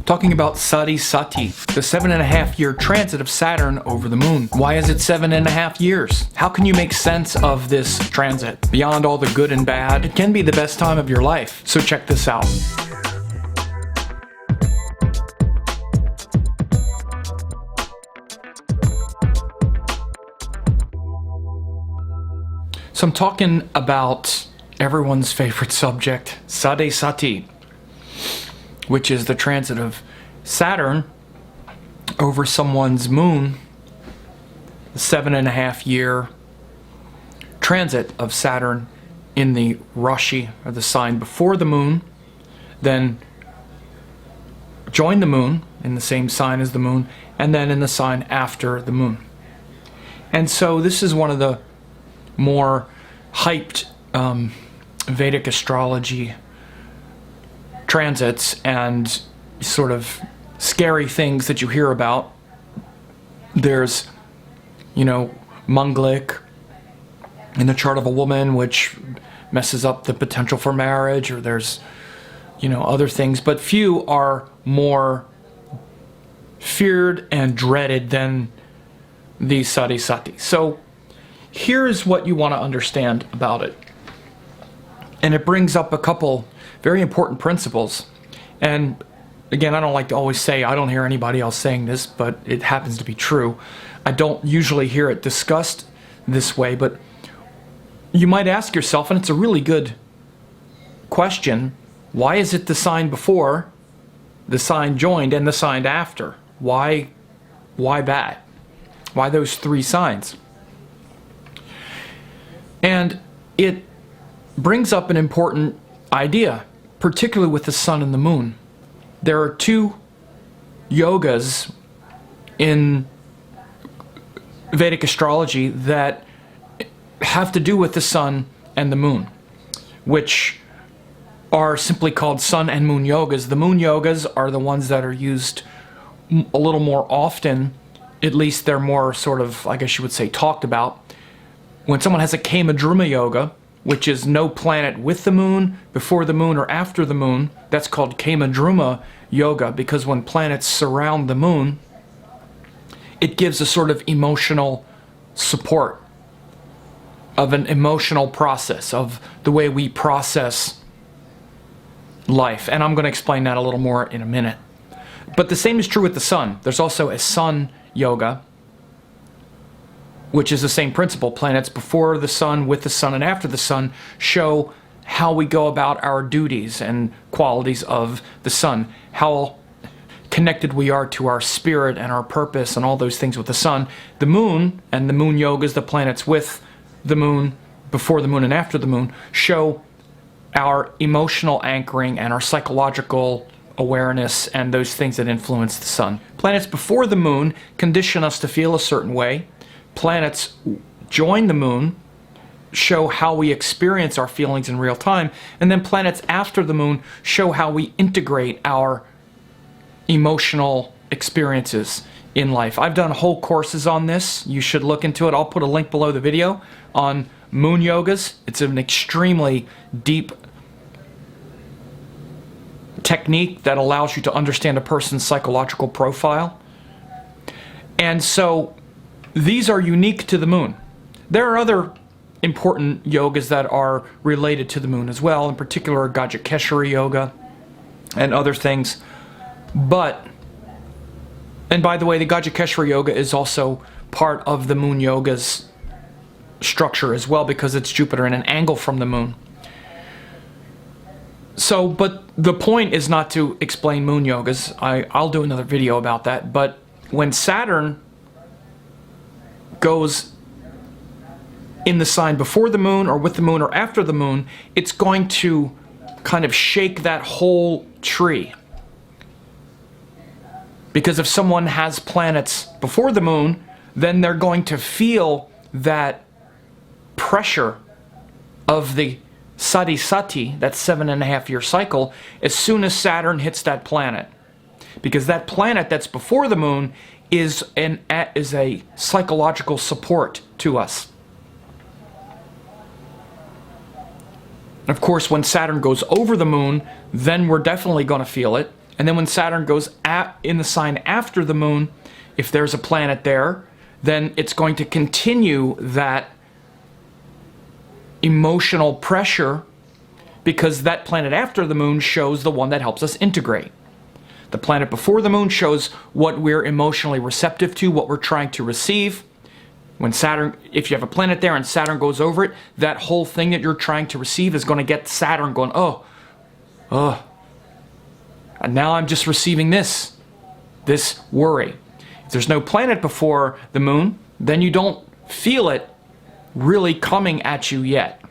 Talking about Sade Sati, the 7.5-year transit of Saturn over the moon. Why is it 7.5 years? How can you make sense of this transit? Beyond all the good and bad, it can be the best time of your life. So check this out. So I'm talking about everyone's favorite subject, Sade Sati, which is the transit of Saturn over someone's moon, the 7.5-year transit of Saturn in the Rashi, or the sign before the moon, then join the moon in the same sign as the moon, and then in the sign after the moon. And so this is one of the more hyped Vedic astrology transits and sort of scary things that you hear about. There's, Manglik in the chart of a woman, which messes up the potential for marriage, or there's, other things. But few are more feared and dreaded than the Sade Sati. So here's what you want to understand about it. And it brings up a couple very important principles. And again, I don't like to always say, I don't hear anybody else saying this, but it happens to be true. I don't usually hear it discussed this way, but you might ask yourself, and it's a really good question, why is it the sign before, the sign joined, and the sign after? Why that? Why those three signs? And it brings up an important idea, particularly with the sun and the moon. There are two yogas in Vedic astrology that have to do with the sun and the moon, which are simply called sun and moon yogas. The moon yogas are the ones that are used a little more often, at least they're more sort of, I guess you would say, talked about. When someone has a Kama Druma yoga, which is no planet with the moon, before the moon, or after the moon, that's called Kama Druma yoga, because when planets surround the moon, it gives a sort of emotional support of an emotional process, of the way we process life. And I'm going to explain that a little more in a minute. But the same is true with the sun. There's also a sun yoga, which is the same principle. Planets before the sun, with the sun, and after the sun show how we go about our duties and qualities of the sun, how connected we are to our spirit and our purpose and all those things with the sun. The moon and the moon yogas, the planets with the moon, before the moon and after the moon, show our emotional anchoring and our psychological awareness and those things that influence the sun. Planets before the moon condition us to feel a certain way. Planets join the moon, show how we experience our feelings in real time, and then planets after the moon show how we integrate our emotional experiences in life. I've done whole courses on this. You should look into it. I'll put a link below the video on moon yogas. It's an extremely deep technique that allows you to understand a person's psychological profile. And so these are unique to the moon. There are other important yogas that are related to the moon as well, in particular Gajaceshwari yoga and other things. But, and by the way, the Gajaceshwari yoga is also part of the moon yoga's structure as well, because it's Jupiter in an angle from the moon. So, but the point is not to explain moon yogas. I'll do another video about that. But when Saturn goes in the sign before the moon or with the moon or after the moon, it's going to kind of shake that whole tree. Because if someone has planets before the moon, then they're going to feel that pressure of the Sati Sati, that 7.5-year cycle, as soon as Saturn hits that planet. Because that planet that's before the moon is a psychological support to us. Of course, when Saturn goes over the moon, then we're definitely going to feel it. And then when Saturn goes in the sign after the moon, if there's a planet there, then it's going to continue that emotional pressure, because that planet after the moon shows the one that helps us integrate. The planet before the moon shows what we're emotionally receptive to, what we're trying to receive. When Saturn, if you have a planet there and Saturn goes over it, that whole thing that you're trying to receive is going to get Saturn going, oh, and now I'm just receiving this worry. If there's no planet before the moon, then you don't feel it really coming at you yet.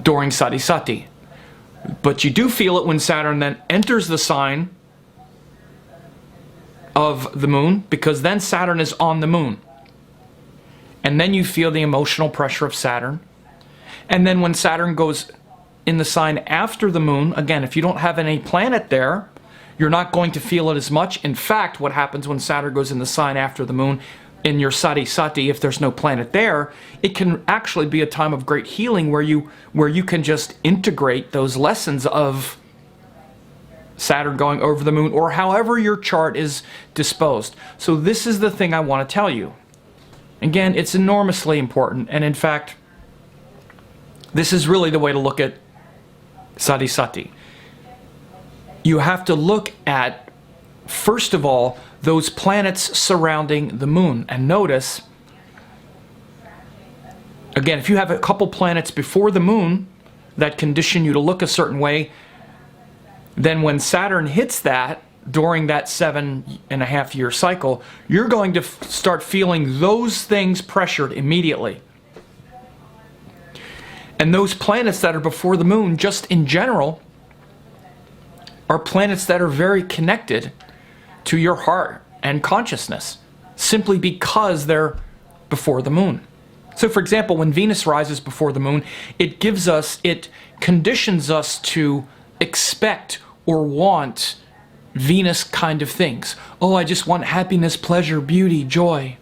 During Sati Sati. But you do feel it when Saturn then enters the sign of the moon, because then Saturn is on the moon. And then you feel the emotional pressure of Saturn. And then when Saturn goes in the sign after the moon, again, if you don't have any planet there, you're not going to feel it as much. In fact, what happens when Saturn goes in the sign after the moon, in your Sati Sati, if there's no planet there, it can actually be a time of great healing where you can just integrate those lessons of Saturn going over the moon, or however your chart is disposed. So this is the thing I want to tell you. Again, it's enormously important, and in fact, this is really the way to look at Sati Sati. You have to look at, first of all, those planets surrounding the moon. And notice, again, if you have a couple planets before the moon that condition you to look a certain way, then when Saturn hits that during that 7.5-year cycle, you're going to start feeling those things pressured immediately. And those planets that are before the moon, just in general, are planets that are very connected to your heart and consciousness, simply because they're before the moon. So for example, when Venus rises before the moon, it conditions us to expect or want Venus kind of things. Oh, I just want happiness, pleasure, beauty, joy.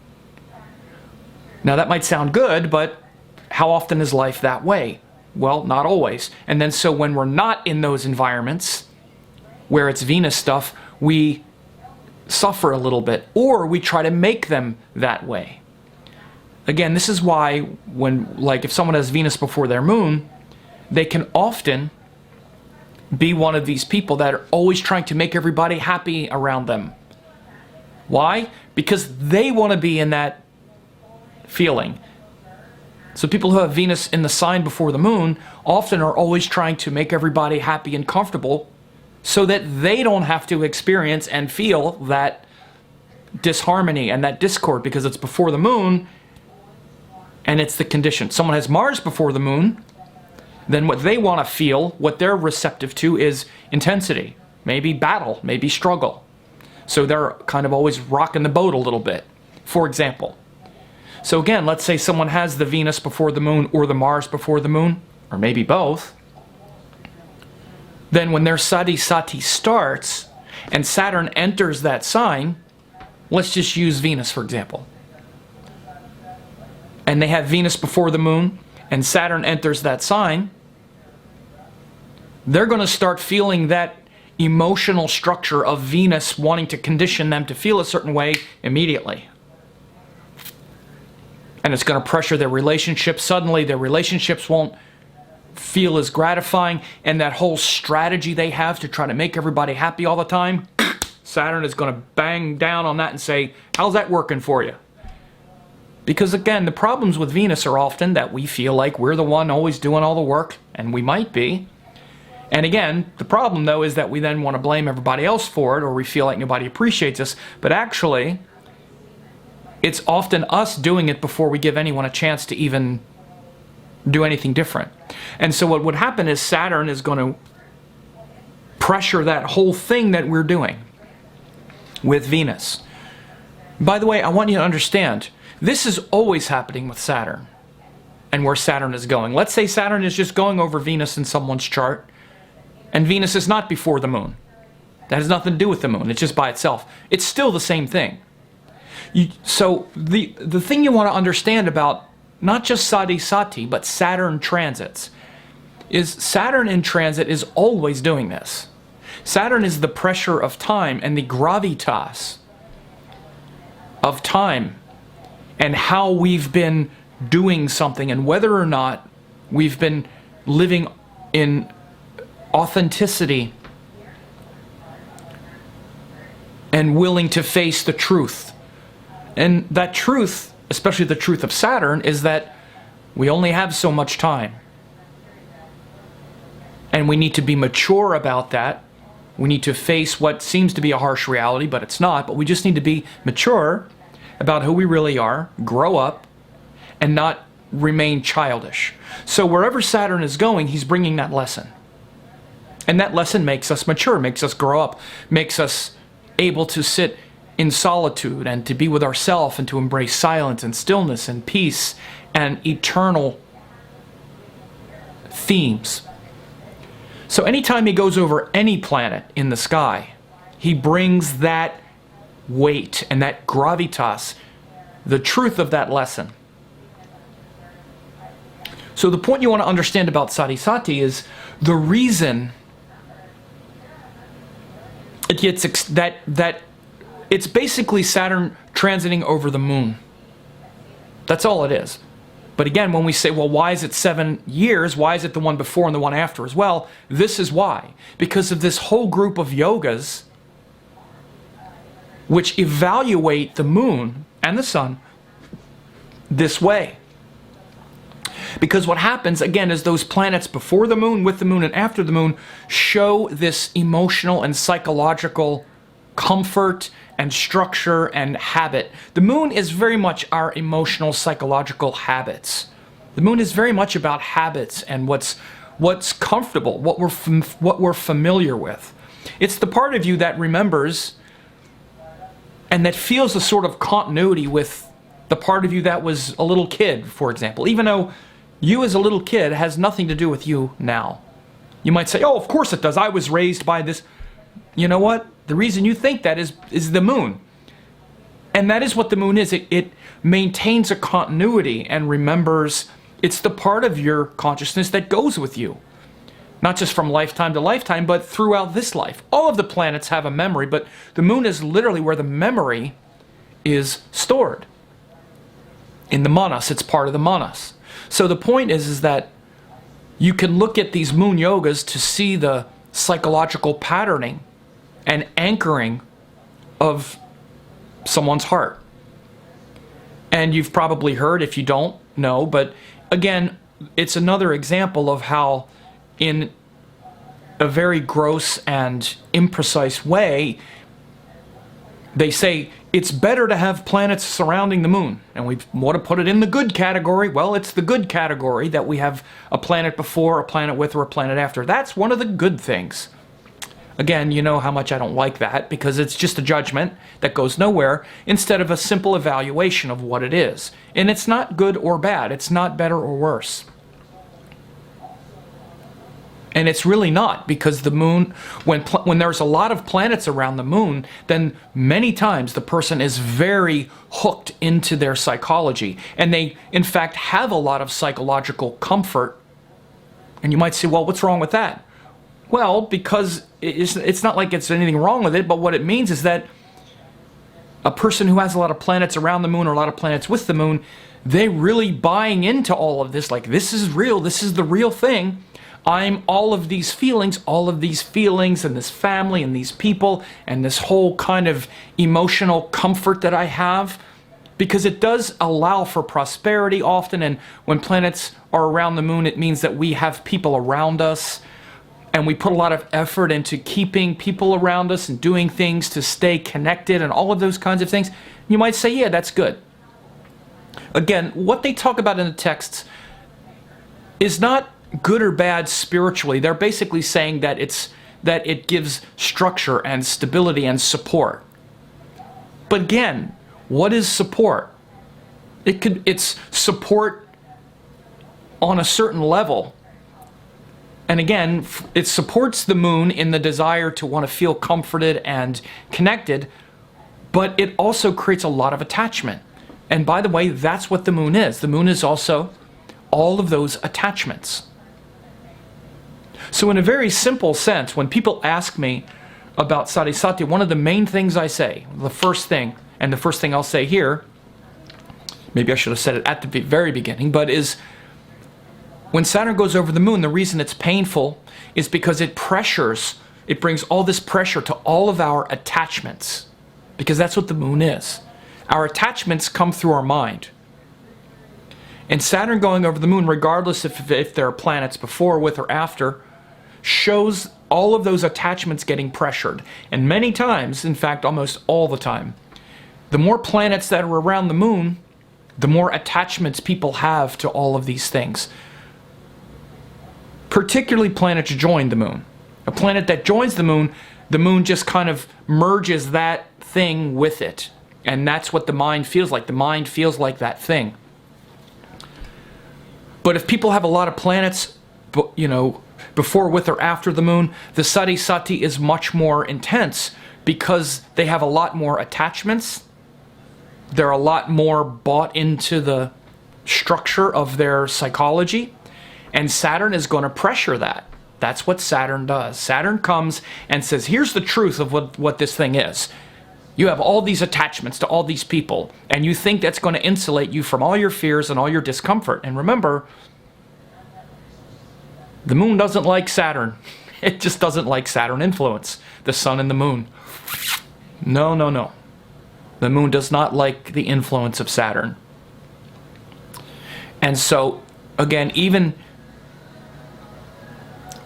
Now that might sound good, but how often is life that way? Well, not always. And then so when we're not in those environments where it's Venus stuff, we suffer a little bit, or we try to make them that way. Again, this is why when, like, if someone has Venus before their moon, they can often be one of these people that are always trying to make everybody happy around them. Why? Because they want to be in that feeling. So people who have Venus in the sign before the moon often are always trying to make everybody happy and comfortable so that they don't have to experience and feel that disharmony and that discord, because it's before the moon and it's the condition. Someone has Mars before the moon, then what they want to feel, what they're receptive to, is intensity, maybe battle, maybe struggle. So they're kind of always rocking the boat a little bit, for example. So again, let's say someone has the Venus before the moon or the Mars before the moon, or maybe both. Then when their Sade Sati starts and Saturn enters that sign, let's just use Venus for example. And they have Venus before the moon and Saturn enters that sign, they're going to start feeling that emotional structure of Venus wanting to condition them to feel a certain way immediately. And it's going to pressure their relationships. Suddenly their relationships won't feel as gratifying, and that whole strategy they have to try to make everybody happy all the time, Saturn is going to bang down on that and say, how's that working for you? Because again, the problems with Venus are often that we feel like we're the one always doing all the work, and we might be. And again, the problem though is that we then want to blame everybody else for it, or we feel like nobody appreciates us, but actually it's often us doing it before we give anyone a chance to even do anything different. And so what would happen is Saturn is going to pressure that whole thing that we're doing with Venus. By the way, I want you to understand, this is always happening with Saturn and where Saturn is going. Let's say Saturn is just going over Venus in someone's chart, and Venus is not before the moon. That has nothing to do with the moon. It's just by itself. It's still the same thing. So the thing you want to understand about not just Sade Sati, but Saturn transits, is Saturn in transit is always doing this. Saturn is the pressure of time and the gravitas of time and how we've been doing something and whether or not we've been living in authenticity and willing to face the truth. And that truth, especially the truth of Saturn, is that we only have so much time. And we need to be mature about that. We need to face what seems to be a harsh reality, but it's not. But we just need to be mature about who we really are, grow up, and not remain childish. So wherever Saturn is going, he's bringing that lesson. And that lesson makes us mature, makes us grow up, makes us able to sit in solitude and to be with ourselves and to embrace silence and stillness and peace and eternal themes. So anytime he goes over any planet in the sky, he brings that weight and that gravitas, the truth of that lesson. So the point you want to understand about Sati Sati is the reason it gets that it's basically Saturn transiting over the moon. That's all it is. But again, when we say, well, why is it 7 years? Why is it the one before and the one after as well? This is why. Because of this whole group of yogas which evaluate the moon and the sun this way. Because what happens, again, is those planets before the moon, with the moon, and after the moon show this emotional and psychological comfort and structure and habit. The moon is very much our emotional, psychological habits. The moon is very much about habits and what's comfortable, what we're familiar with. It's the part of you that remembers and that feels a sort of continuity with the part of you that was a little kid, for example, even though you as a little kid has nothing to do with you now. You might say, oh, of course it does. I was raised by this. You know what? The reason you think that is the moon. And that is what the moon is. It maintains a continuity and remembers. It's the part of your consciousness that goes with you. Not just from lifetime to lifetime, but throughout this life. All of the planets have a memory, but the moon is literally where the memory is stored. In the manas, it's part of the manas. So the point is that you can look at these moon yogas to see the psychological patterning and anchoring of someone's heart. And you've probably heard, if you don't know, but again, it's another example of how in a very gross and imprecise way, they say it's better to have planets surrounding the moon. And we want to put it in the good category. Well, it's the good category that we have a planet before, a planet with, or a planet after. That's one of the good things. Again, you know how much I don't like that because it's just a judgment that goes nowhere instead of a simple evaluation of what it is. And it's not good or bad. It's not better or worse. And it's really not, because the moon, when there's a lot of planets around the moon, then many times the person is very hooked into their psychology. And they, in fact, have a lot of psychological comfort. And you might say, well, what's wrong with that? Well, because it's not like it's anything wrong with it, but what it means is that a person who has a lot of planets around the moon or a lot of planets with the moon, they're really buying into all of this, like this is real, this is the real thing. I'm all of these feelings and this family and these people and this whole kind of emotional comfort that I have, because it does allow for prosperity often. And when planets are around the moon, it means that we have people around us and we put a lot of effort into keeping people around us and doing things to stay connected and all of those kinds of things. You might say, yeah, that's good. Again, what they talk about in the texts is not good or bad spiritually. They're basically saying that it gives structure and stability and support. But again, what is support? It's support on a certain level. And again, it supports the moon in the desire to want to feel comforted and connected, but it also creates a lot of attachment. And by the way, that's what the moon is. The moon is also all of those attachments. So in a very simple sense, when people ask me about Sade Sati, one of the main things I say, the first thing, and the first thing I'll say here, maybe I should have said it at the very beginning, but is when Saturn goes over the moon, the reason it's painful is because it brings all this pressure to all of our attachments, because that's what the moon is. Our attachments come through our mind. And Saturn going over the moon, regardless if there are planets before, with, or after, shows all of those attachments getting pressured. And many times, in fact almost all the time, the more planets that are around the moon, the more attachments people have to all of these things. Particularly planets join the moon. A planet that joins the moon just kind of merges that thing with it. And that's what the mind feels like. The mind feels like that thing. But if people have a lot of planets, you know, before, with, or after the moon, the Sati Sati is much more intense because they have a lot more attachments. They're a lot more bought into the structure of their psychology. And Saturn is going to pressure that. That's what Saturn does. Saturn comes and says, here's the truth of what this thing is. You have all these attachments to all these people, and you think that's going to insulate you from all your fears and all your discomfort. And remember, the moon doesn't like Saturn. It just doesn't like Saturn influence, the sun and the moon. No, no, no. The moon does not like the influence of Saturn. And so, again, even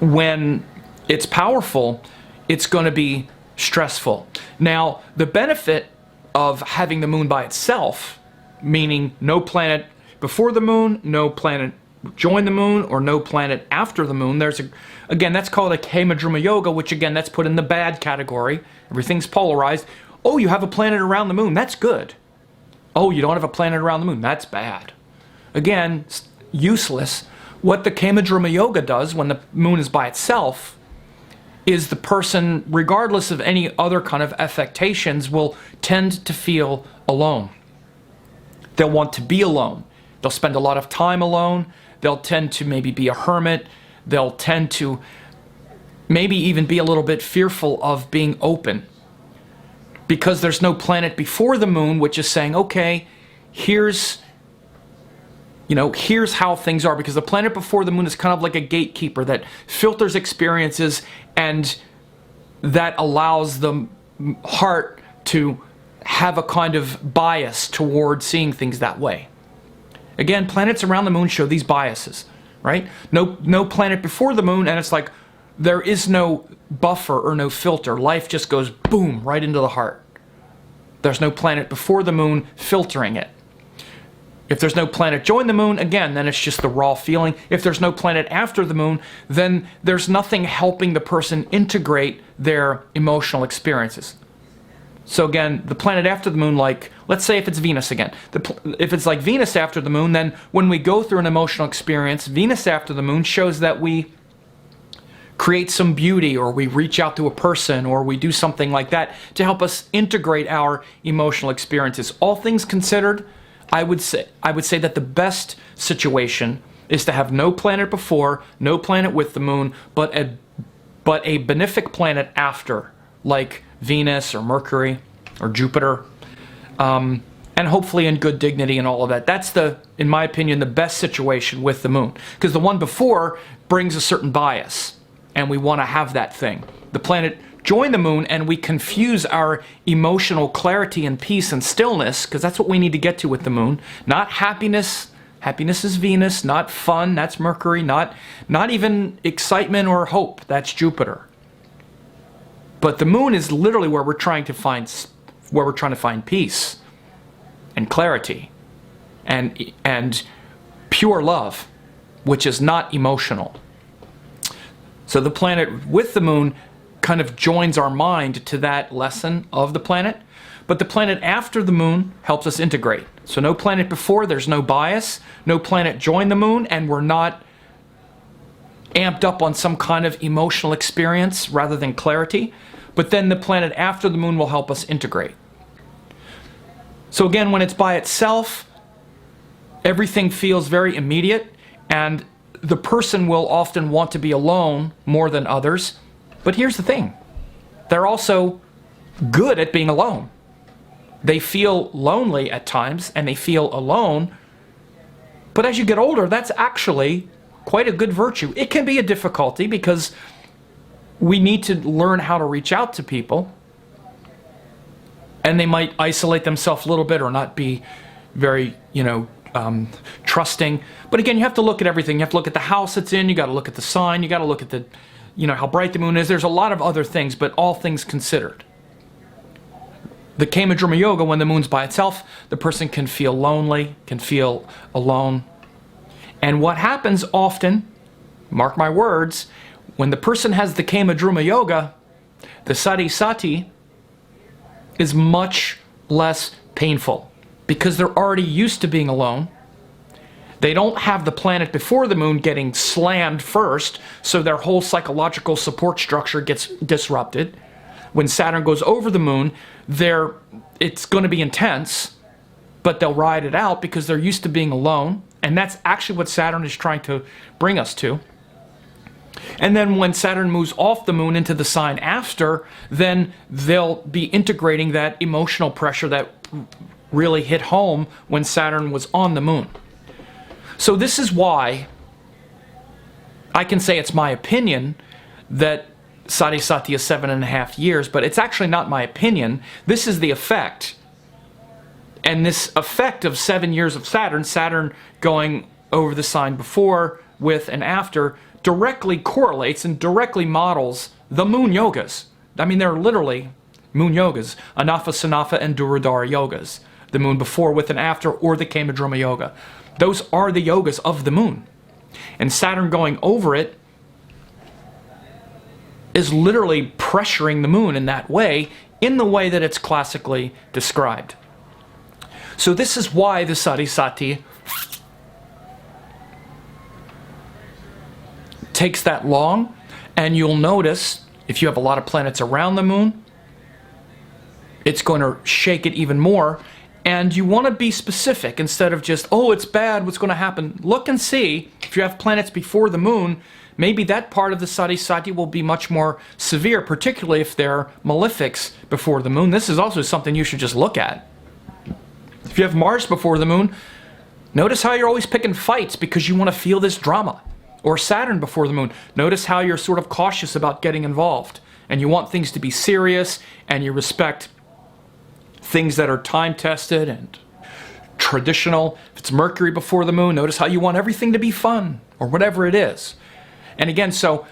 when it's powerful, it's going to be stressful. Now, the benefit of having the moon by itself, meaning no planet before the moon, no planet join the moon, or no planet after the moon, again, that's called a Kamadruma Yoga, which again, that's put in the bad category. Everything's polarized. Oh, you have a planet around the moon, that's good. Oh, you don't have a planet around the moon, that's bad. Again, useless. What the Kamadruma Yoga does when the moon is by itself is the person, regardless of any other kind of affectations, will tend to feel alone. They'll want to be alone. They'll spend a lot of time alone. They'll tend to maybe be a hermit. They'll tend to maybe even be a little bit fearful of being open, because there's no planet before the moon which is saying, okay, here's how things are, because the planet before the moon is kind of like a gatekeeper that filters experiences, and that allows the heart to have a kind of bias toward seeing things that way. Again, planets around the moon show these biases, right? No planet before the moon, and it's like there is no buffer or no filter. Life just goes boom right into the heart. There's no planet before the moon filtering it. If there's no planet join the moon, again, then it's just the raw feeling. If there's no planet after the moon, then there's nothing helping the person integrate their emotional experiences. So again, the planet after the moon, like, let's say if it's Venus again. If it's like Venus after the moon, then when we go through an emotional experience, Venus after the moon shows that we create some beauty, or we reach out to a person, or we do something like that to help us integrate our emotional experiences. All things considered, I would say that the best situation is to have no planet before, no planet with the moon, but a benefic planet after, like Venus or Mercury or Jupiter, and hopefully in good dignity and all of that. That's in my opinion, the best situation with the moon, because the one before brings a certain bias, and we want to have that thing. The planet join the moon, and we confuse our emotional clarity and peace and stillness, because that's what we need to get to with the moon. Not happiness. Happiness is Venus. Not fun. That's Mercury. Not even excitement or hope. That's Jupiter. But the moon is literally where we're trying to find peace and clarity and pure love, which is not emotional. So the planet with the moon kind of joins our mind to that lesson of the planet, but the planet after the moon helps us integrate. So no planet before, there's no bias, no planet join the moon, and we're not amped up on some kind of emotional experience rather than clarity. But then the planet after the moon will help us integrate. So again, when it's by itself, everything feels very immediate, and the person will often want to be alone more than others. But here's the thing. They're also good at being alone. They feel lonely at times, and they feel alone. But as you get older, that's actually quite a good virtue. It can be a difficulty because we need to learn how to reach out to people. And they might isolate themselves a little bit or not be very, trusting. But again, you have to look at everything. You have to look at the house it's in. You got to look at the sign. You got to look at the, how bright the moon is. There's a lot of other things, but all things considered. The Kama Drama Yoga, when the moon's by itself, the person can feel lonely, can feel alone. And what happens often, mark my words, when the person has the Kama Drama Yoga, the Sade Sati is much less painful because they're already used to being alone. They don't have the planet before the moon getting slammed first, so their whole psychological support structure gets disrupted. When Saturn goes over the moon, it's going to be intense, but they'll ride it out because they're used to being alone. And that's actually what Saturn is trying to bring us to. And then when Saturn moves off the moon into the sign after, then they'll be integrating that emotional pressure that really hit home when Saturn was on the moon. So this is why I can say it's my opinion that Sati Sati is 7.5 years, but it's actually not my opinion. This is the effect. And this effect of 7 years of Saturn going over the sign before, with, and after, directly correlates and directly models the moon yogas. I mean, they're literally moon yogas. Anafa, Sanafa, and Duradhara yogas. The moon before, with, and after, or the Kama Drama Yoga. Those are the yogas of the moon. And Saturn going over it is literally pressuring the moon in that way, in the way that it's classically described. So this is why the Sati Sati takes that long, and you'll notice if you have a lot of planets around the moon, it's going to shake it even more. And you want to be specific instead of just, oh, it's bad, what's going to happen? Look and see, if you have planets before the moon, maybe that part of the Sati Sati will be much more severe, particularly if they're malefics before the moon. This is also something you should just look at. If you have Mars before the moon, notice how you're always picking fights because you want to feel this drama. Or Saturn before the moon, notice how you're sort of cautious about getting involved. And you want things to be serious, and you respect things that are time-tested and traditional. If it's Mercury before the moon, notice how you want everything to be fun, or whatever it is. And again, so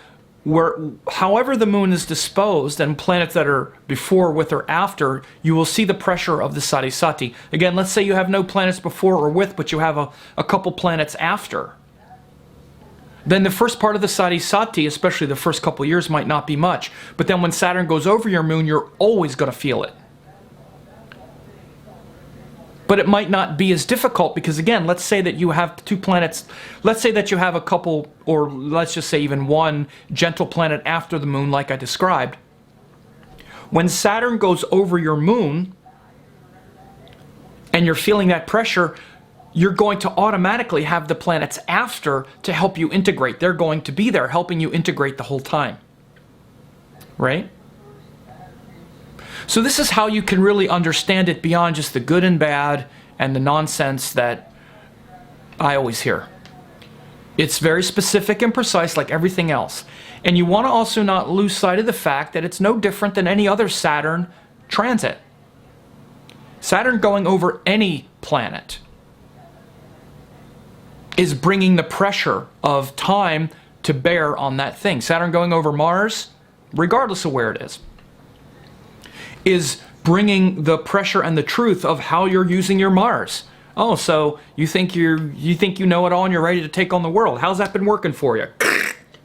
however the moon is disposed, and planets that are before, with, or after, you will see the pressure of the Sati Sati. Again, let's say you have no planets before or with, but you have a couple planets after. Then the first part of the Sati Sati, especially the first couple years, might not be much. But then when Saturn goes over your moon, you're always going to feel it. But it might not be as difficult because, again, let's say that you have two planets. Let's say that you have a couple, or let's just say even one gentle planet after the moon, like I described. When Saturn goes over your moon and you're feeling that pressure, you're going to automatically have the planets after to help you integrate. They're going to be there helping you integrate the whole time. Right? So this is how you can really understand it beyond just the good and bad and the nonsense that I always hear. It's very specific and precise like everything else. And you want to also not lose sight of the fact that it's no different than any other Saturn transit. Saturn going over any planet is bringing the pressure of time to bear on that thing. Saturn going over Mars, regardless of where it is bringing the pressure and the truth of how you're using your Mars. Oh, so you think you know it all and you're ready to take on the world. How's that been working for you?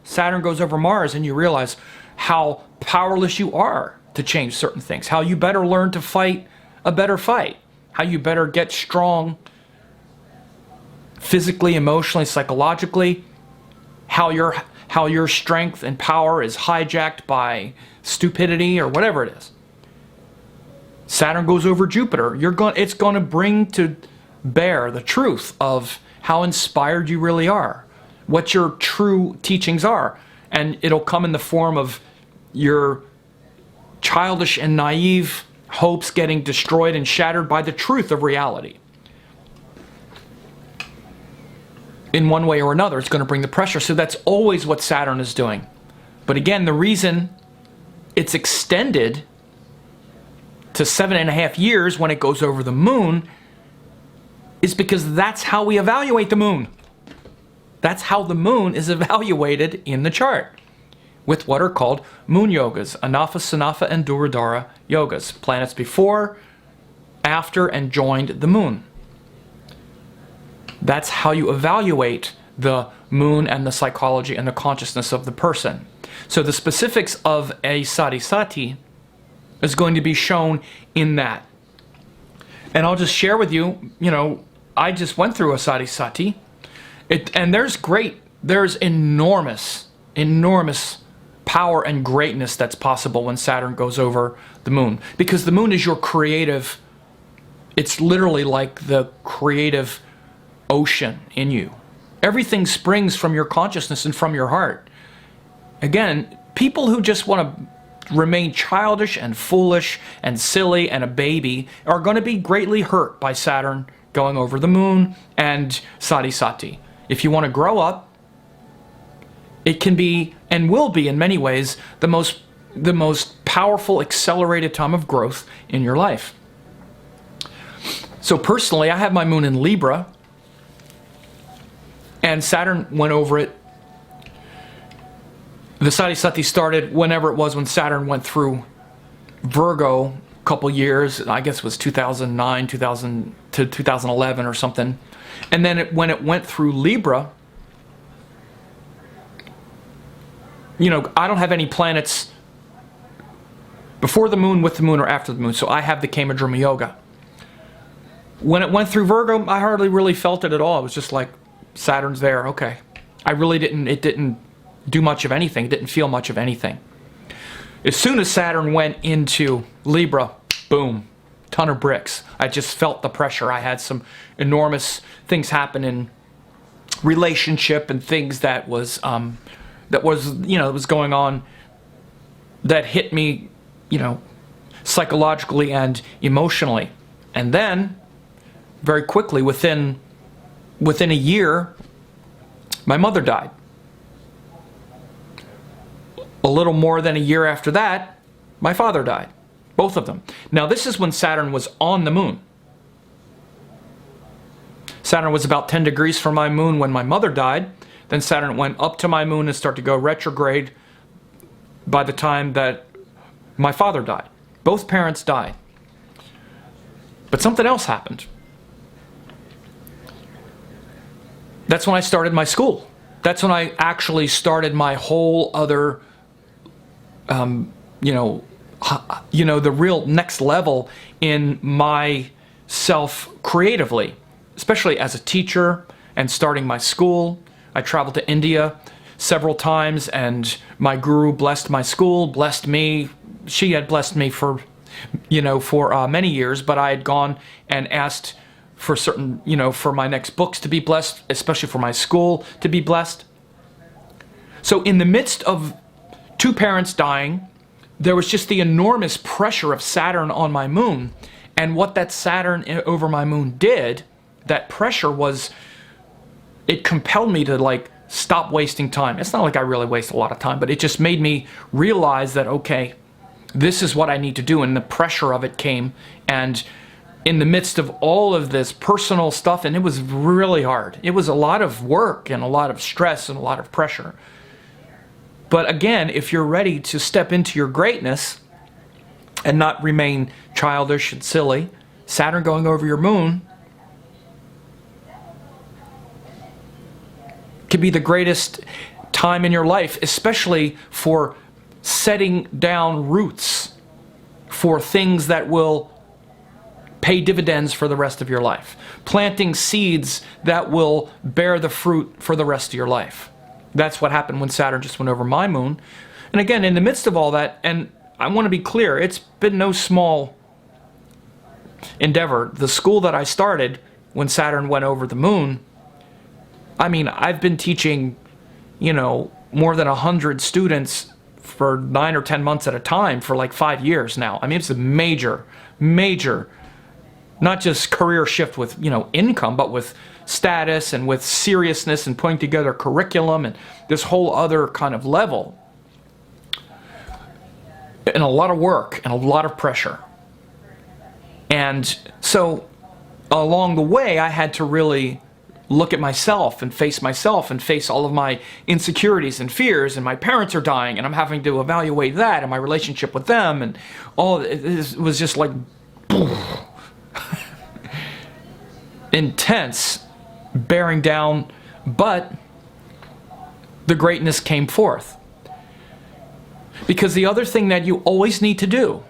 Saturn goes over Mars and you realize how powerless you are to change certain things. How you better learn to fight a better fight. How you better get strong physically, emotionally, psychologically. How your strength and power is hijacked by stupidity or whatever it is. Saturn goes over Jupiter. It's going to bring to bear the truth of how inspired you really are. what your true teachings are. And it'll come in the form of your childish and naive hopes getting destroyed and shattered by the truth of reality. In one way or another, it's going to bring the pressure. So that's always what Saturn is doing. But again, the reason it's extended to 7.5 years when it goes over the moon is because that's how we evaluate the moon. That's how the moon is evaluated in the chart, with what are called moon yogas, Anafa, Sanafa, and Duradhara yogas, planets before, after, and joined the moon. That's how you evaluate the moon and the psychology and the consciousness of the person. So the specifics of a Sade Sati is going to be shown in that. And I'll just share with you, I just went through a Sade Sati. And there's enormous power and greatness that's possible when Saturn goes over the moon. Because the moon is your creative, it's literally like the creative ocean in you. Everything springs from your consciousness and from your heart. Again, people who just want to remain childish and foolish and silly and a baby are going to be greatly hurt by Saturn going over the moon and Sade Sati. If you want to grow up, it can be and will be in many ways the most powerful accelerated time of growth in your life. So personally, I have my moon in Libra, and Saturn went over it. The Sati Sati started whenever it was when Saturn went through Virgo a couple years. I guess it was 2009, 2000 to 2011 or something. And then when it went through Libra, I don't have any planets before the moon, with the moon, or after the moon. So I have the Kamadruma Yoga. When it went through Virgo, I hardly really felt it at all. It was just like, Saturn's there, okay. It didn't do much of anything. It didn't feel much of anything. As soon as Saturn went into Libra, boom, ton of bricks. I just felt the pressure. I had some enormous things happen in relationship and things that was going on that hit me, psychologically and emotionally. And then, very quickly, within a year, my mother died. A little more than a year after that, my father died. Both of them. Now, this is when Saturn was on the moon. Saturn was about 10 degrees from my moon when my mother died. Then Saturn went up to my moon and started to go retrograde by the time that my father died. Both parents died. But something else happened. That's when I started my school. That's when I actually started my whole other, the real next level in myself creatively, especially as a teacher and starting my school. I traveled to India several times, and my guru blessed my school, blessed me. She had blessed me for many years, but I had gone and asked for certain, for my next books to be blessed, especially for my school to be blessed. So in the midst of two parents dying, there was just the enormous pressure of Saturn on my moon. And what that Saturn over my moon did, that pressure was, it compelled me to stop wasting time. It's not like I really waste a lot of time, but it just made me realize that, okay, this is what I need to do. And the pressure of it came, and in the midst of all of this personal stuff, and it was really hard. It was a lot of work and a lot of stress and a lot of pressure. But again, if you're ready to step into your greatness and not remain childish and silly, Saturn going over your moon could be the greatest time in your life, especially for setting down roots for things that will pay dividends for the rest of your life. Planting seeds that will bear the fruit for the rest of your life. That's what happened when Saturn just went over my moon. And again, in the midst of all that, and I want to be clear, it's been no small endeavor. The school that I started when Saturn went over the moon, I mean, I've been teaching, you know, more than 100 students for 9 or 10 months at a time for like 5 years now. I mean, it's a major, not just career shift with, you know, income, but with status and with seriousness and putting together curriculum and this whole other kind of level. And a lot of work and a lot of pressure. And so along the way, I had to really look at myself and face all of my insecurities and fears, and my parents are dying and I'm having to evaluate that and my relationship with them, and all it was just like intense, bearing down, but the greatness came forth. Because the other thing that you always need to do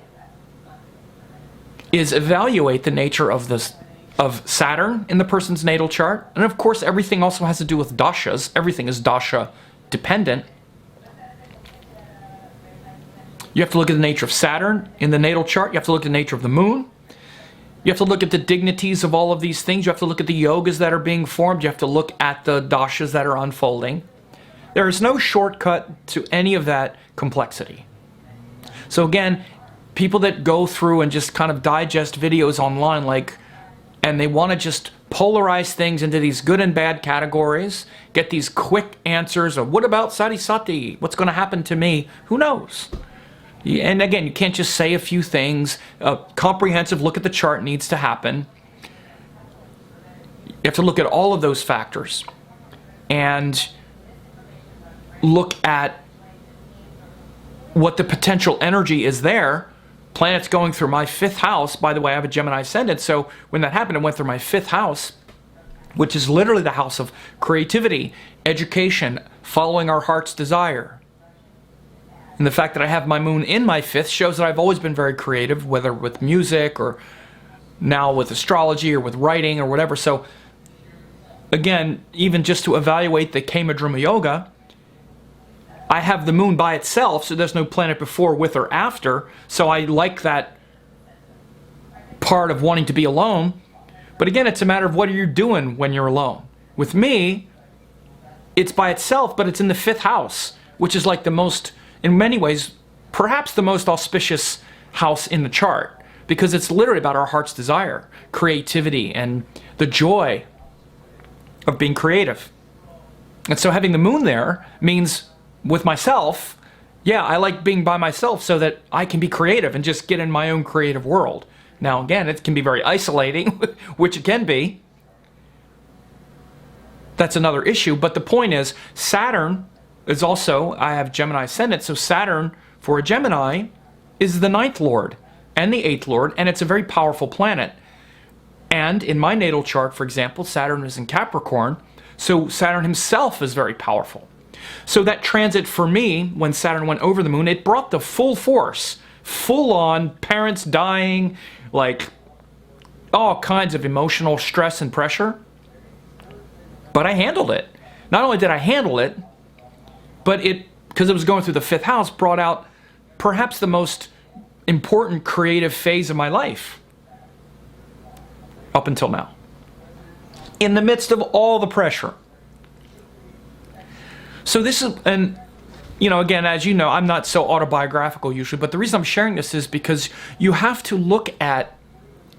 is evaluate the nature of Saturn in the person's natal chart. And of course, everything also has to do with dashas. Everything is dasha dependent. You have to look at the nature of Saturn in the natal chart. You have to look at the nature of the moon. You have to look at the dignities of all of these things. You have to look at the yogas that are being formed. You have to look at the dashas that are unfolding. There is no shortcut to any of that complexity. So again, people that go through and just kind of digest videos online, like, and they want to just polarize things into these good and bad categories, get these quick answers of what about Sati Sati? What's going to happen to me? Who knows? And again, you can't just say a few things. A comprehensive look at the chart needs to happen. You have to look at all of those factors and look at what the potential energy is there. Planets going through my 5th house. By the way, I have a Gemini Ascendant, so when that happened, it went through my 5th house, which is literally the house of creativity, education, following our heart's desire. And the fact that I have my moon in my 5th shows that I've always been very creative, whether with music or now with astrology or with writing or whatever. So again, even just to evaluate the Kama Druma Yoga, I have the moon by itself, so there's no planet before, with, or after. So I like that part of wanting to be alone. But again, it's a matter of what are you doing when you're alone. With me, it's by itself, but it's in the 5th house, which is like the most, in many ways, perhaps the most auspicious house in the chart, because it's literally about our heart's desire, creativity, and the joy of being creative. And so having the moon there means with myself, yeah, I like being by myself so that I can be creative and just get in my own creative world. Now again, it can be very isolating, which it can be. That's another issue, but the point is, Saturn is also, I have Gemini Ascendant, so Saturn for a Gemini is the 9th lord and the 8th lord, and it's a very powerful planet. And in my natal chart, for example, Saturn is in Capricorn, so Saturn himself is very powerful. So that transit for me, when Saturn went over the moon, it brought the full force, full on, parents dying, like all kinds of emotional stress and pressure. But I handled it. Not only did I handle it, but it, because it was going through the 5th house, brought out perhaps the most important creative phase of my life up until now. In the midst of all the pressure. So this is, and you know, again, as you know, I'm not so autobiographical usually, but the reason I'm sharing this is because you have to look at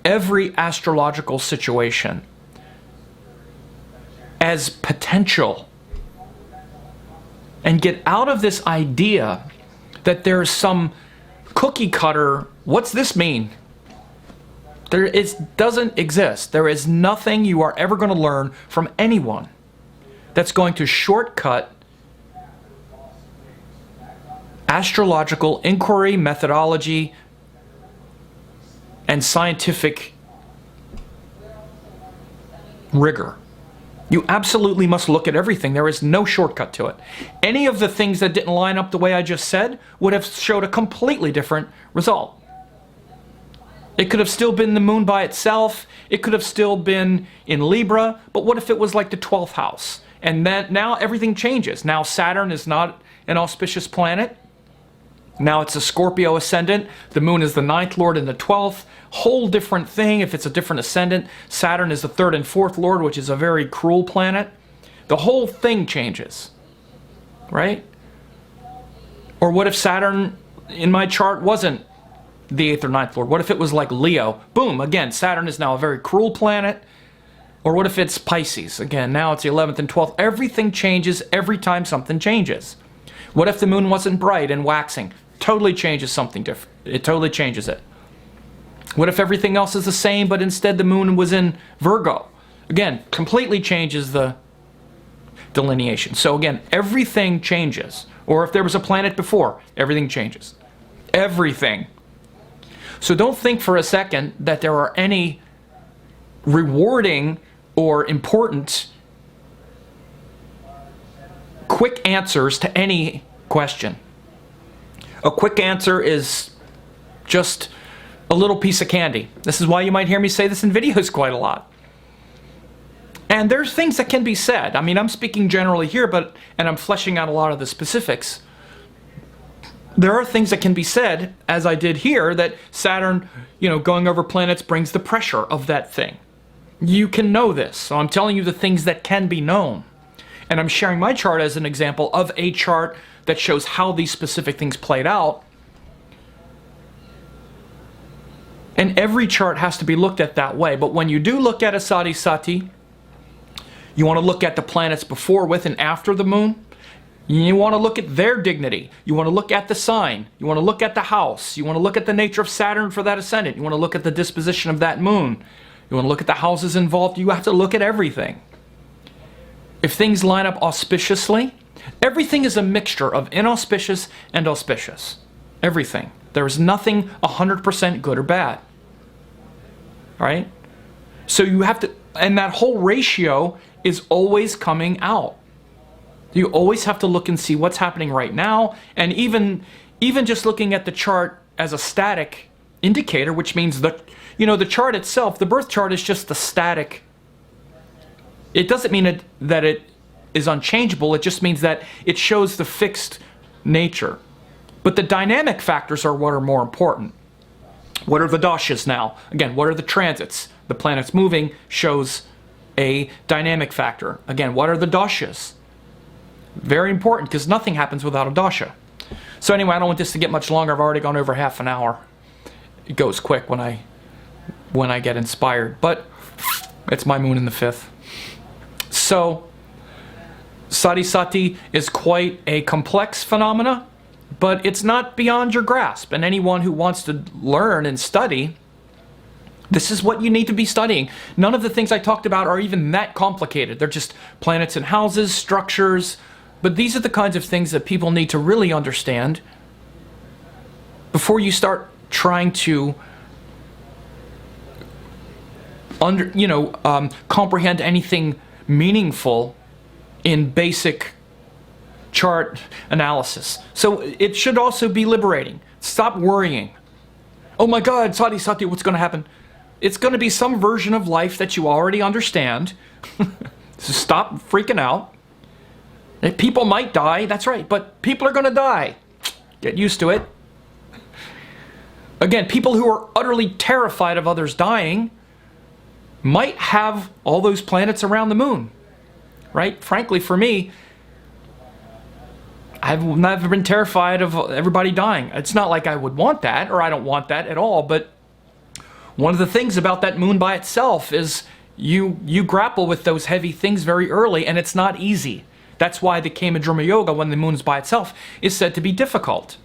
every astrological situation as potential and get out of this idea that there's some cookie cutter, what's this mean? It doesn't exist. There is nothing you are ever going to learn from anyone that's going to shortcut astrological inquiry, methodology, and scientific rigor. You absolutely must look at everything. There is no shortcut to it. Any of the things that didn't line up the way I just said would have showed a completely different result. It could have still been the moon by itself. It could have still been in Libra. But what if it was like the 12th house? And then now everything changes. Now Saturn is not an auspicious planet. Now it's a Scorpio ascendant. The moon is the 9th lord and the 12th. Whole different thing if it's a different ascendant. Saturn is the 3rd and 4th lord, which is a very cruel planet. The whole thing changes, right? Or what if Saturn in my chart wasn't the 8th or 9th lord? What if it was like Leo? Boom, again, Saturn is now a very cruel planet. Or what if it's Pisces? Again, now it's the 11th and 12th. Everything changes every time something changes. What if the moon wasn't bright and waxing? Totally changes something different. It totally changes it. What if everything else is the same, but instead the moon was in Virgo? Again, completely changes the delineation. So again, everything changes. Or if there was a planet before, everything changes. Everything. So don't think for a second that there are any rewarding or important quick answers to any question. A quick answer is just a little piece of candy. This is why you might hear me say this in videos quite a lot. And there's things that can be said. I mean, I'm speaking generally here, and I'm fleshing out a lot of the specifics. There are things that can be said, as I did here, that Saturn, going over planets brings the pressure of that thing. You can know this. So I'm telling you the things that can be known. And I'm sharing my chart as an example of a chart that shows how these specific things played out. And every chart has to be looked at that way. But when you do look at a Sade Sati, you want to look at the planets before, with, and after the moon. You want to look at their dignity. You want to look at the sign. You want to look at the house. You want to look at the nature of Saturn for that ascendant. You want to look at the disposition of that moon. You want to look at the houses involved. You have to look at everything. If things line up auspiciously, everything is a mixture of inauspicious and auspicious. Everything. There is nothing 100% good or bad. Right? So you have to, and that whole ratio is always coming out. You always have to look and see what's happening right now, and even just looking at the chart as a static indicator, which means that, the chart itself, the birth chart is just the static. It doesn't mean that it is unchangeable, it just means that it shows the fixed nature. But the dynamic factors are what are more important. What are the dashas now? Again, what are the transits? The planets moving shows a dynamic factor. Again, what are the dashas? Very important, because nothing happens without a dasha. So anyway, I don't want this to get much longer. I've already gone over half an hour. It goes quick when I get inspired, but it's my moon in the 5th. So Sati Sati is quite a complex phenomena, but it's not beyond your grasp. And anyone who wants to learn and study, this is what you need to be studying. None of the things I talked about are even that complicated. They're just planets and houses, structures. But these are the kinds of things that people need to really understand before you start trying to comprehend anything meaningful in basic chart analysis. So it should also be liberating. Stop worrying. Oh my God, Sati Sati, what's going to happen? It's going to be some version of life that you already understand. So stop freaking out. People might die, that's right, but people are going to die. Get used to it. Again, people who are utterly terrified of others dying might have all those planets around the moon, right? Frankly, for me, I've never been terrified of everybody dying. It's not like I would want that, or I don't want that at all, but one of the things about that moon by itself is you grapple with those heavy things very early, and it's not easy. That's why the Kama-Druma Yoga, when the moon's by itself, is said to be difficult.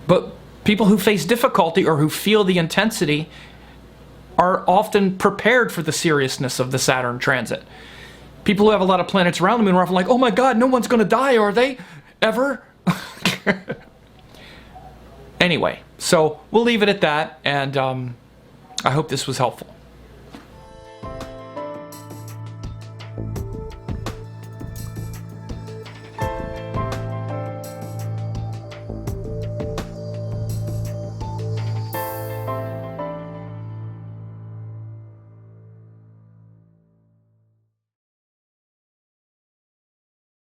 But people who face difficulty or who feel the intensity are often prepared for the seriousness of the Saturn transit. People who have a lot of planets around the moon are often like, oh my God, no one's going to die, are they? Ever? Anyway, so we'll leave it at that, and I hope this was helpful.